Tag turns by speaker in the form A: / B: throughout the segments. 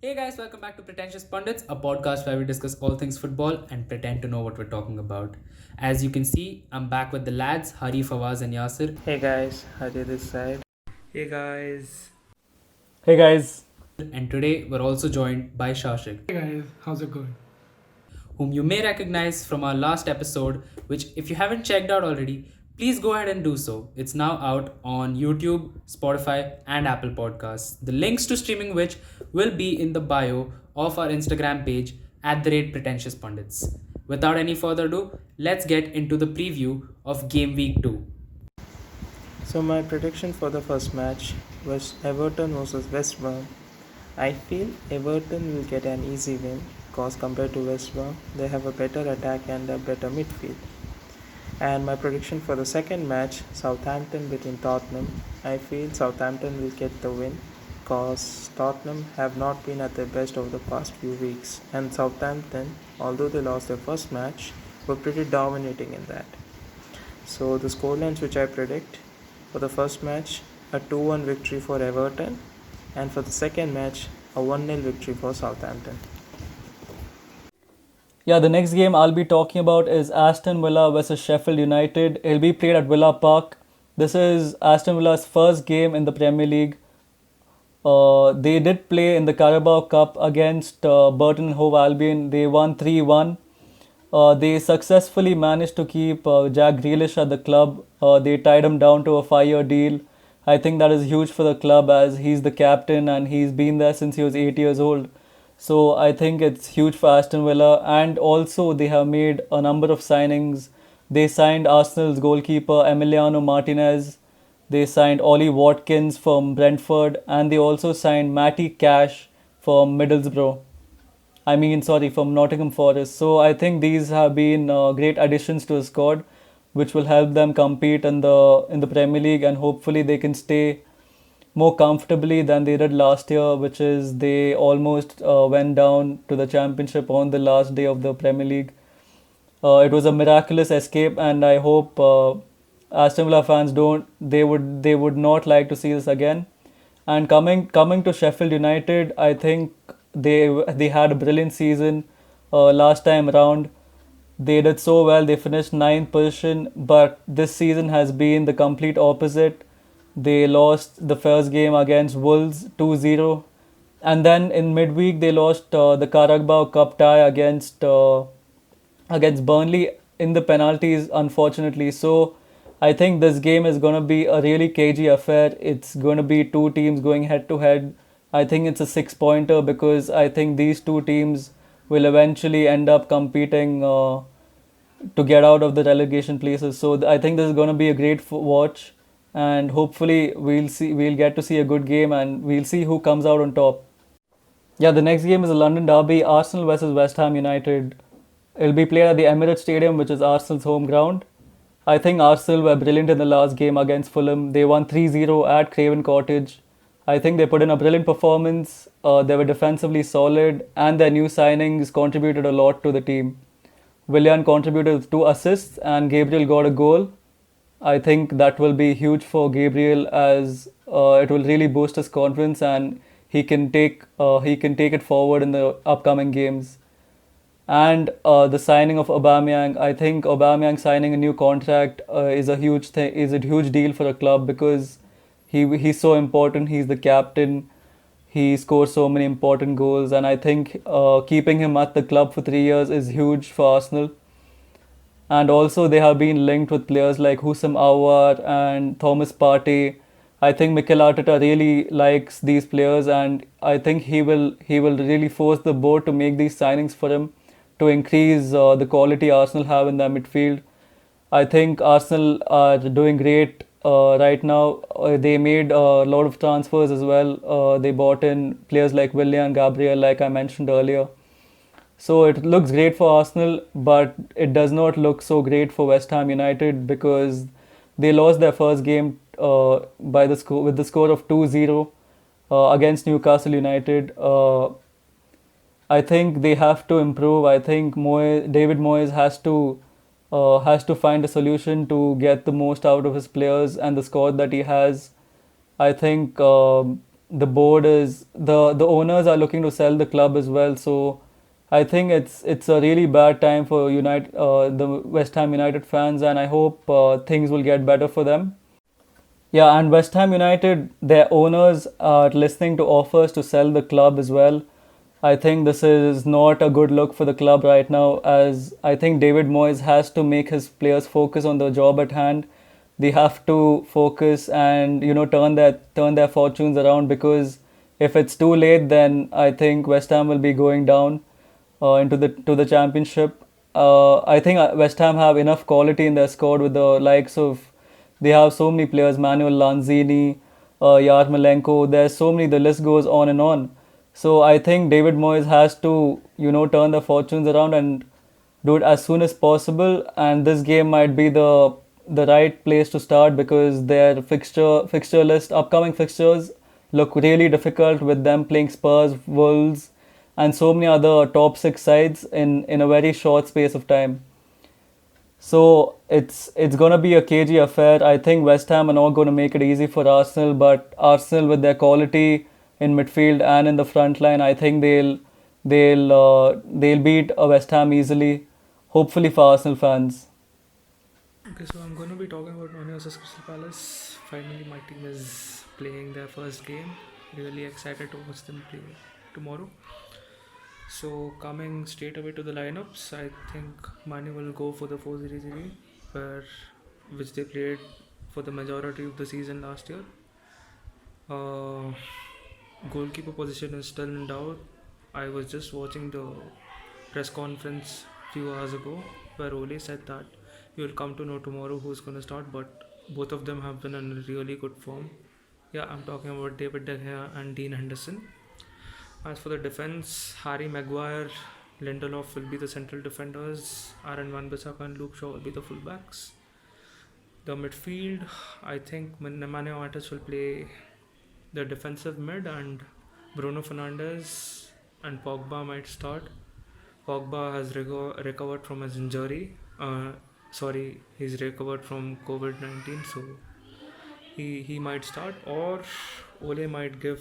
A: Hey guys, welcome back to Pretentious Pundits, a podcast where we discuss all things football and pretend to know what we're talking about. As you can see, I'm back with the lads, Hari, Fawaz, and Yasir.
B: Hey guys, Hari this side. Hey guys.
C: Hey guys.
A: And today we're also joined by Shashik.
D: Hey guys, how's it going?
A: Whom you may recognize from our last episode, which, if you haven't checked out already, please go ahead and do so. It's now out on YouTube, Spotify, and Apple Podcasts. The links to streaming which will be in the bio of our Instagram page @ Pretentious Pundits. Without any further ado, let's get into the preview of Game Week 2.
B: So my prediction for the first match was Everton versus West Brom. I feel Everton will get an easy win because compared to West Brom, they have a better attack and a better midfield. And my prediction for the second match, Southampton between Tottenham, I feel Southampton will get the win because Tottenham have not been at their best over the past few weeks, and Southampton, although they lost their first match, were pretty dominating in that. So the scorelines which I predict for the first match, a 2-1 victory for Everton, and for the second match, a 1-0 victory for Southampton.
C: Yeah, the next game I'll be talking about is Aston Villa versus Sheffield United. It'll be played at Villa Park. This is Aston Villa's first game in the Premier League. They did play in the Carabao Cup against Burton Hove Albion. They won 3-1. They successfully managed to keep Jack Grealish at the club. They tied him down to a 5-year deal. I think that is huge for the club as he's the captain and he's been there since he was 8 years old. So I think it's huge for Aston Villa, and also they have made a number of signings. They signed Arsenal's goalkeeper Emiliano Martinez. They signed Ollie Watkins from Brentford, and they also signed Matty Cash from from Nottingham Forest. So I think these have been great additions to the squad, which will help them compete in the Premier League, and hopefully they can stay more comfortably than they did last year, which is they almost went down to the championship on the last day of the Premier League. It was a miraculous escape, and I hope Aston Villa fans would not like to see this again. And coming to Sheffield United, I think they had a brilliant season last time around. They did so well. They finished 9th position, but this season has been the complete opposite. They lost the first game against Wolves 2-0, and then in midweek they lost the Carabao Cup tie against Burnley in the penalties, unfortunately. So I think this game is going to be a really cagey affair. It's going to be two teams going head to head. I think it's a 6-pointer because I think these two teams will eventually end up competing to get out of the relegation places. So I think this is going to be a great watch, and hopefully we'll get to see a good game, and we'll see who comes out on top. Yeah, the next game is a London derby, Arsenal versus West Ham United. It'll be played at the Emirates Stadium, which is Arsenal's home ground. I think Arsenal were brilliant in the last game against Fulham. They won 3-0 at Craven Cottage. I think they put in a brilliant performance. They were defensively solid, and their new signings contributed a lot to the team. Willian contributed with 2 assists, and Gabriel got a goal. I think that will be huge for Gabriel as it will really boost his confidence, and he can take it forward in the upcoming games. And the signing of Aubameyang, I think Aubameyang signing a new contract is a huge deal for a club because he's so important. He's the captain. He scores so many important goals, and I think keeping him at the club for 3 years is huge for Arsenal. And also they have been linked with players like Houssam Aouar and Thomas Partey. I think Mikel Arteta really likes these players, and I think he will really force the board to make these signings for him to increase the quality Arsenal have in their midfield. I think Arsenal are doing great right now. They made a lot of transfers as well. They bought in players like Willian, Gabriel, like I mentioned earlier. So it looks great for Arsenal, but it does not look so great for West Ham United because they lost their first game with the score of 2-0 against Newcastle United. I think they have to improve. I think David Moyes has to find a solution to get the most out of his players and the squad that he has. I think the board is the owners are looking to sell the club as well. So I think it's a really bad time for the West Ham United fans, and I hope things will get better for them. Yeah, and West Ham United, their owners are listening to offers to sell the club as well. I think this is not a good look for the club right now, as I think David Moyes has to make his players focus on the job at hand. They have to focus and turn their fortunes around, because if it's too late, then I think West Ham will be going down into the championship. I think West Ham have enough quality in their squad with the likes of, they have so many players: Manuel Lanzini, Yarmolenko. There's so many. The list goes on and on. So I think David Moyes has to turn the fortunes around and do it as soon as possible. And this game might be the right place to start, because their fixture list, upcoming fixtures, look really difficult, with them playing Spurs, Wolves, and so many other top six sides in a very short space of time. So it's gonna be a cagey affair. I think West Ham are not gonna make it easy for Arsenal, but Arsenal, with their quality in midfield and in the front line, I think they'll beat West Ham easily. Hopefully for Arsenal fans.
B: Okay, so I'm going to be talking about Man vs Crystal Palace. Finally, my team is playing their first game. Really excited to watch them play tomorrow. So coming straight away to the lineups, I think Manu will go for the 4-0-0, which they played for the majority of the season last year. Goalkeeper position is still in doubt. I was just watching the press conference few hours ago, where Ole said that you will come to know tomorrow who's going to start, but both of them have been in really good form. Yeah, I'm talking about David De Gea and Dean Henderson. As for the defense, Harry Maguire, Lindelof will be the central defenders. Aaron Wan-Bissaka and Luke Shaw will be the fullbacks. The midfield, I think Nemanja Matic will play the defensive mid, and Bruno Fernandes and Pogba might start. Pogba has recovered from his injury. He's recovered from COVID-19, so he might start, or Ole might give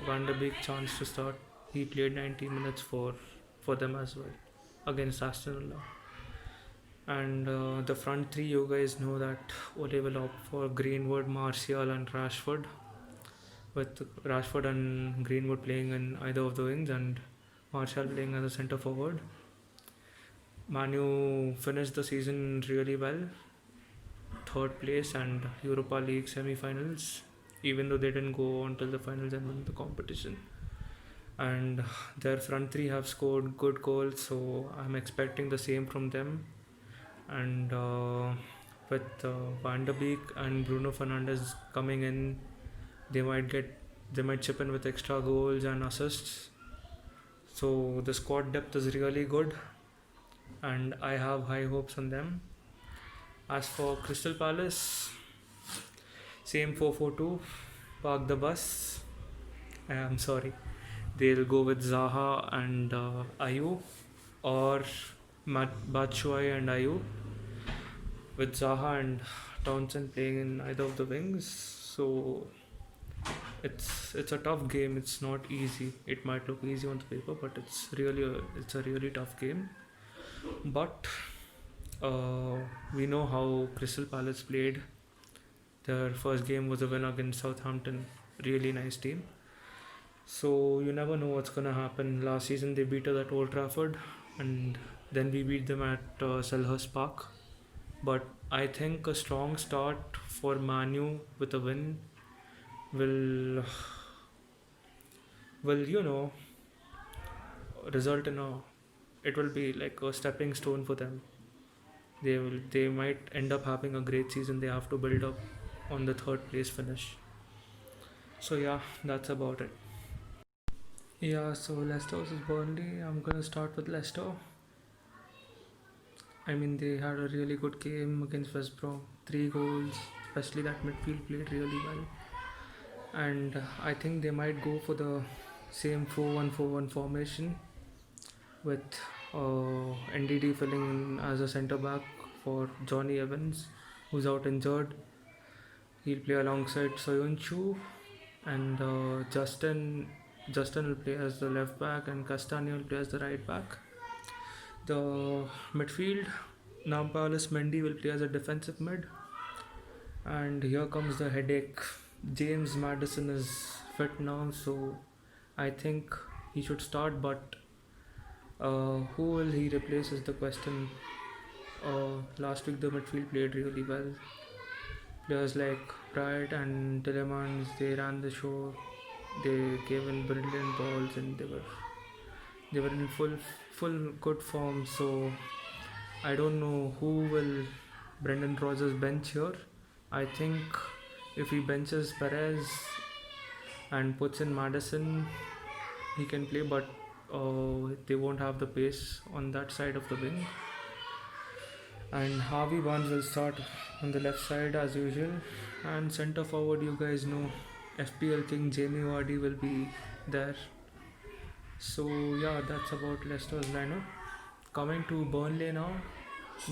B: Van der Beek chance to start. He played 90 minutes for them as well against Aston Villa. And the front three, you guys know that Ole will opt for Greenwood, Martial, and Rashford, with Rashford and Greenwood playing in either of the wings and Martial playing as a centre forward. Manu finished the season really well, third place and Europa League semi-finals, even though they didn't go on till the finals and win the competition. And their front three have scored good goals, so I'm expecting the same from them. And with Van der Beek and Bruno Fernandes coming in, they might chip in with extra goals and assists. So the squad depth is really good, and I have high hopes on them. As for Crystal Palace, same 4-4-2, park the bus. I'm sorry, they'll go with Zaha and Ayew, or Batshuayi and Ayew, with Zaha and Townsend playing in either of the wings. So it's a tough game. It's not easy. It might look easy on the paper, but it's a really tough game. But we know how Crystal Palace played. Their first game was a win against Southampton. Really nice team. So you never know what's gonna happen. Last season they beat us at Old Trafford, and then we beat them at Selhurst Park. But I think a strong start for Manu with a win will result in it will be like a stepping stone for them. They might end up having a great season. They have to build up on the third place finish. So yeah, that's about it. Yeah, so Leicester versus Burnley. I'm gonna start with Leicester. I mean, they had a really good game against West Brom. 3 goals, especially that midfield played really well. And I think they might go for the same 4-1-4-1 formation, with NDD filling in as a centre back for Johnny Evans, who's out injured. He'll play alongside Soyuncu, and Justin will play as the left back, and Castagna will play as the right back. The midfield, Nampalys Mendy will play as a defensive mid, and here comes the headache. James Maddison is fit now, so I think he should start, but who will he replace is the question. Last week the midfield played really well. Players like Bright and Tillemans, they ran the show. They gave in brilliant balls, and they were in full good form. So I don't know who will Brendan Rodgers bench here. I think if he benches Perez and puts in Madison, he can play, but they won't have the pace on that side of the wing. And Harvey Barnes will start on the left side as usual. And centre forward, you guys know, FPL King Jamie Vardy will be there. So yeah, that's about Leicester's lineup. Coming to Burnley now,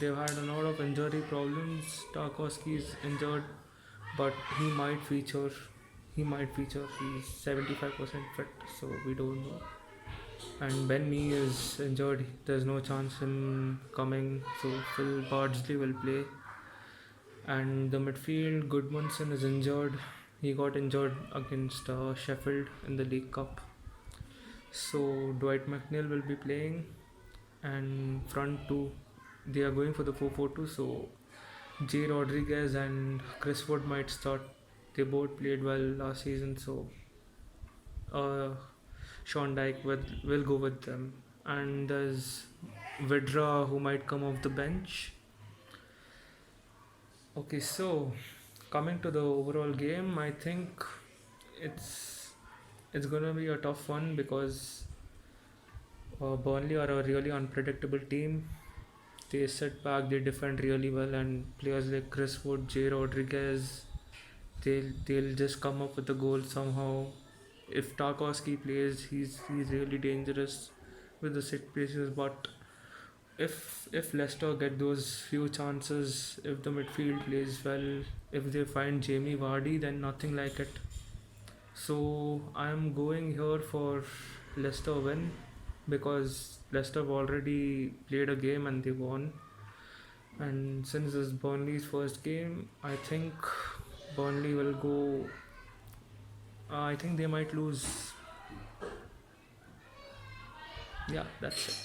B: they've had a lot of injury problems. Tarkowski is injured, but he might feature. He's 75% fit, so we don't know. And Ben Mee is injured. There's no chance him coming, so Phil Bardsley will play. And the midfield, Goodmanson is injured. He got injured against Sheffield in the League Cup. So Dwight McNeil will be playing. And front two, they are going for the 4-4-2. So J. Rodriguez and Chris Wood might start. They both played well last season, so Sean Dyche will go with them. And there's Vidra who might come off the bench. Okay, so coming to the overall game, I think it's gonna be a tough one because Burnley are a really unpredictable team. They sit back, they defend really well, and players like Chris Wood, J. Rodriguez, they'll just come up with the goal somehow. If Tarkowski plays, he's really dangerous with the set pieces. But if Leicester get those few chances, if the midfield plays well, if they find Jamie Vardy, then nothing like it. So I'm going here for Leicester win because Leicester have already played a game and they won. And since this is Burnley's first game, I think Burnley will go. I think they might lose. Yeah, that's it.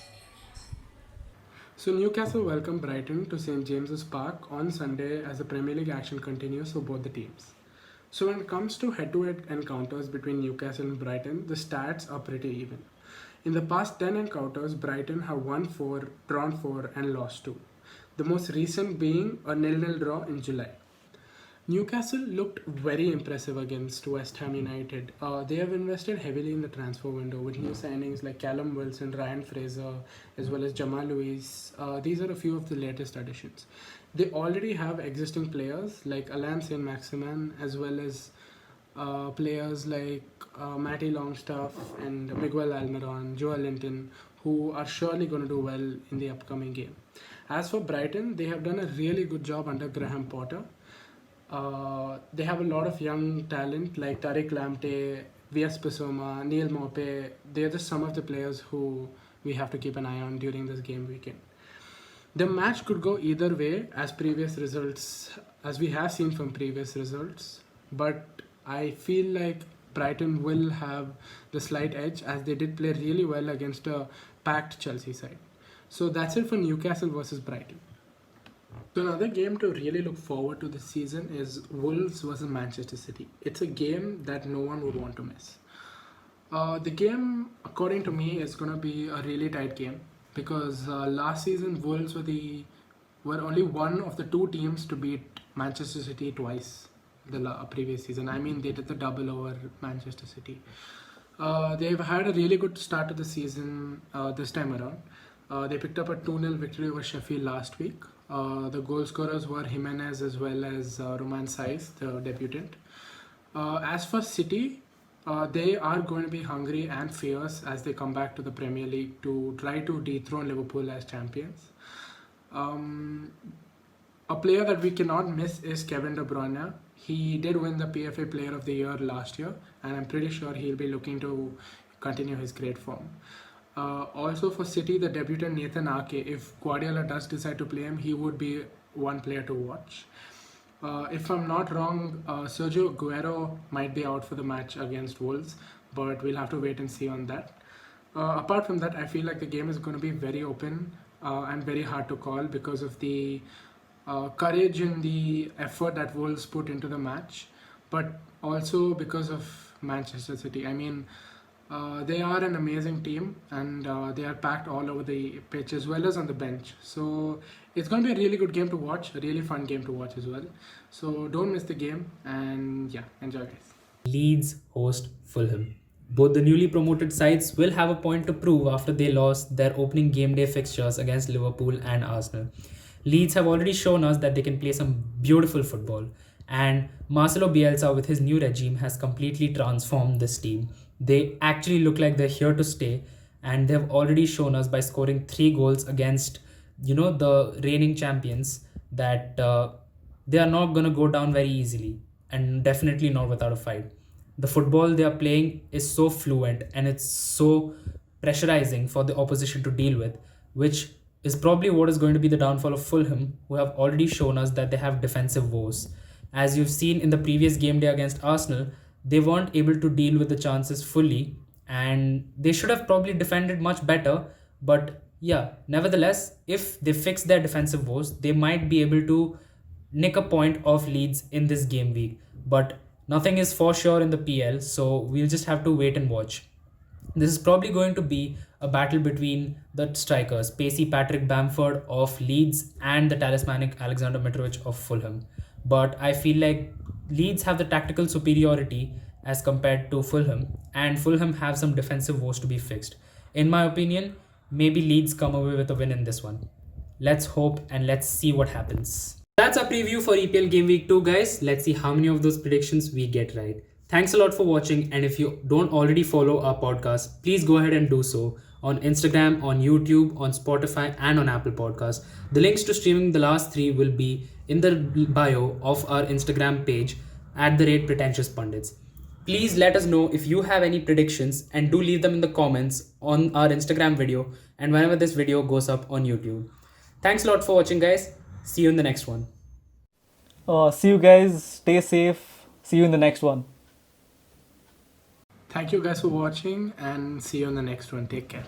D: So Newcastle welcome Brighton to St James's Park on Sunday as the Premier League action continues for both the teams. So when it comes to head-to-head encounters between Newcastle and Brighton, the stats are pretty even. In the past 10 encounters, Brighton have won 4, drawn 4 and lost 2. The most recent being a 0-0 draw in July. Newcastle looked very impressive against West Ham United. They have invested heavily in the transfer window with new signings like Callum Wilson, Ryan Fraser, as well as Jamal Lewis. These are a few of the latest additions. They already have existing players like Alain Saint-Maximin, as well as players like Matty Longstaff and Miguel Almiron, Joel Linton, who are surely going to do well in the upcoming game. As for Brighton, they have done a really good job under Graham Potter. They have a lot of young talent like Tariq Lamptey, Vias Bissouma, Neil Maupay. They're just some of the players who we have to keep an eye on during this game weekend. The match could go either way as we have seen from previous results, but I feel like Brighton will have the slight edge as they did play really well against a packed Chelsea side. So that's it for Newcastle versus Brighton. So another game to really look forward to this season is Wolves versus Manchester City. It's a game that no one would want to miss. The game, according to me, is going to be a really tight game because last season Wolves were only one of the two teams to beat Manchester City twice the previous season. I mean, they did the double over Manchester City. They've had a really good start to the season this time around. They picked up a 2-0 victory over Sheffield last week. The goal scorers were Jimenez as well as Roman Saiz, the debutant. As for City, they are going to be hungry and fierce as they come back to the Premier League to try to dethrone Liverpool as champions. A player that we cannot miss is Kevin De Bruyne. He did win the PFA Player of the Year last year, and I'm pretty sure he'll be looking to continue his great form. Also for City, the debutant Nathan Ake, if Guardiola does decide to play him, he would be one player to watch. If I'm not wrong, Sergio Aguero might be out for the match against Wolves, but we'll have to wait and see on that. Apart from that, I feel like the game is going to be very open and very hard to call because of the courage and the effort that Wolves put into the match, but also because of Manchester City. I mean, they are an amazing team, and they are packed all over the pitch as well as on the bench. So it's going to be a really good game to watch, a really fun game to watch as well. So don't miss the game, and yeah, enjoy, guys.
A: Leeds host Fulham. Both the newly promoted sides will have a point to prove after they lost their opening game day fixtures against Liverpool and Arsenal. Leeds have already shown us that they can play some beautiful football, and Marcelo Bielsa with his new regime has completely transformed this team. They actually look like they're here to stay, and they've already shown us by scoring 3 goals against the reigning champions that they are not going to go down very easily, and definitely not without a fight. The football they are playing is so fluent and it's so pressurizing for the opposition to deal with, which is probably what is going to be the downfall of Fulham, who have already shown us that they have defensive woes. As you've seen in the previous game day against Arsenal, they weren't able to deal with the chances fully, and they should have probably defended much better. But yeah, nevertheless, if they fix their defensive woes, they might be able to nick a point off Leeds in this game week. But nothing is for sure in the PL, so we'll just have to wait and watch. This is probably going to be a battle between the strikers, pacey Patrick Bamford of Leeds and the talismanic Alexander Mitrovic of Fulham. But I feel like Leeds have the tactical superiority as compared to Fulham, and Fulham have some defensive woes to be fixed. In my opinion, maybe Leeds come away with a win in this one. Let's hope and let's see what happens. That's our preview for EPL Game Week 2, guys. Let's see how many of those predictions we get right. Thanks a lot for watching, and if you don't already follow our podcast, please go ahead and do so on Instagram, on YouTube, on Spotify, and on Apple Podcasts. The links to streaming the last 3 will be in the bio of our Instagram page at the rate Pretentious Pundits. Please let us know if you have any predictions, and do leave them in the comments on our Instagram video and whenever this video goes up on YouTube. Thanks a lot for watching, guys. See you in the next one.
C: See you guys. Stay safe. See you in the next one.
D: Thank you guys for watching, and see you on the next one. Take care.